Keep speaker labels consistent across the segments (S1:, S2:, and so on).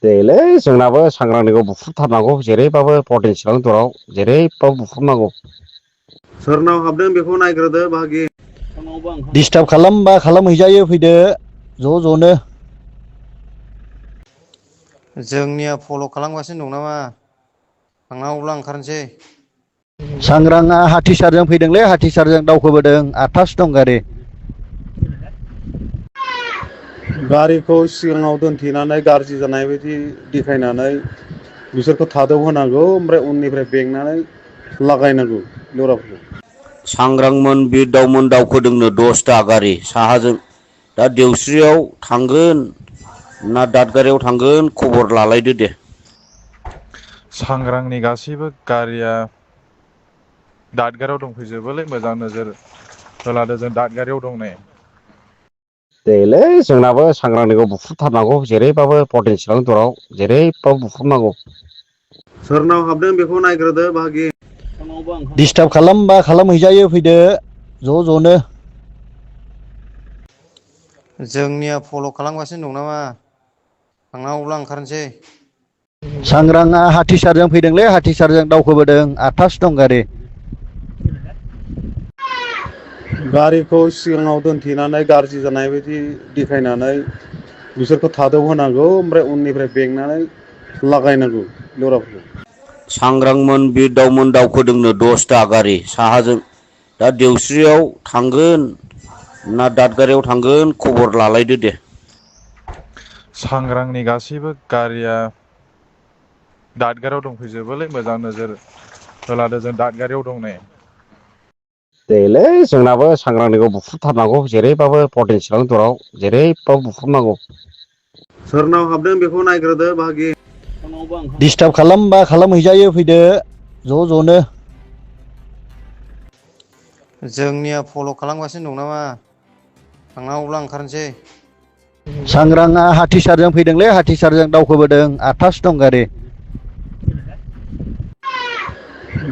S1: देलै जोंनाबो सांग्रांनिखौ बुख्रुबथारनांगौ जेरैबाबो पटेनसियेल दराव जेरैबाबो बुख्रुबनांगौ।
S2: सोरनाव हाबदों बेखौ नायग्रोदो बाहागि।
S3: डिस्टार्ब खालामबा खालामहैजायो फैदो ज' ज'नो।
S4: जोंनिया फल' खालामगासिनो दं नामा? थांनांगौब्ला ओंखारनोसै।
S3: सांग्रांआ हाथिसारजों फैदोंलै हाथिसारजों दावखोबोदों 8थासो दं गारि।
S2: गारिखौ सिगाङाव दोनथेनानै गाज्रि जानाय बायदि देखायनानै बिसोरखौ थादौ होनांगौ ओमफ्राय उननिफ्राय बेंनानै लागायनांगौ दराफोरखौ।
S1: सांग्रांमोन बिरदावमोन दावखोदोंनो 10ता गारि साहाजों। दा देवस्रियाव थांगोन ना दादगारियाव थांगोन खबर लालायदो दे।
S5: सांग्रांनि गासैबो गारिया दादगारियाव दंफैजोबोलै मोजां नोजोर होलादो जों दादगारियाव दं नै।
S1: देलै जोंनाबो सांग्रांनिखौ बुख्रुबथारनांगौ जेरैबाबो पटेनसियेल दराव जेरैबाबो बुख्रुबनांगौ।
S2: सोरनाव हाबदों बेखौ नायग्रोदो बाहागि।
S3: डिस्टार्ब खालामबा खालामहैजायो फैदो ज' ज'नो।
S4: जोंनिया फल' खालामगासिनो दं नामा? थांनांगौब्ला ओंखारनोसै।
S3: सांग्रांआ हाथिसारजों फैदोंलै हाथिसारजों दावखोबोदों 8थासो दं गारि।
S2: गारिखौ सिगाङाव दोनथेनानै गाज्रि जानाय बायदि देखायनानै बिसोरखौ थादौ होनांगौ ओमफ्राय उननिफ्राय बेंनानै लागायनांगौ दराफोरखौ।
S1: सांग्रांमोन बिरदावमोन दावखोदोंनो 10ता गारि साहाजों। दा देवस्रियाव थांगोन ना दादगारियाव थांगोन खबर लालायदो दे।
S5: सांग्रांनि गासैबो गारिया दादगारियाव दंफैजोबोलै मोजां नोजोर होलादो जों दादगारियाव दं नै।
S1: देलै जोंनाबो सांग्रांनिखौ बुख्रुबथारनांगौ जेरैबाबो पटेनसियेल दराव जेरैबाबो बुख्रुबनांगौ।
S2: सोरनाव हाबदों बेखौ नायग्रोदो बाहागि।
S3: डिस्टार्ब खालामबा खालामहैजायो फैदो ज' ज'नो।
S4: जोंनिया फल' खालामगासिनो दं नामा? थांनांगौब्ला ओंखारनोसै।
S3: सांग्रांआ हाथिसारजों फैदोंलै हाथिसारजों दावखोबोदों 8थासो दं गारि।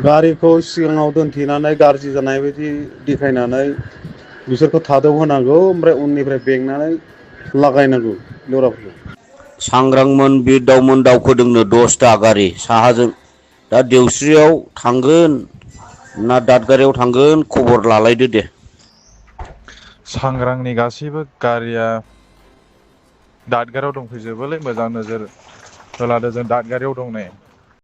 S2: गारिखौ सिगाङाव दोनथेनानै गाज्रि जानाय बायदि देखायनानै बिसोरखौ थादौ होनांगौ ओमफ्राय उननिफ्राय बेंनानै लागायनांगौ दराफोरखौ।
S1: सांग्रांमोन बिरदावमोन दावखोदोंनो 10ता गारि साहाजों। दा देवस्रियाव थांगोन ना दादगारियाव थांगोन खबर लालायदो दे।
S5: सांग्रांनि गासैबो गारिया दादगारियाव दंफैजोबोलै मोजां नोजोर होलादो जों दादगारियाव दं नै।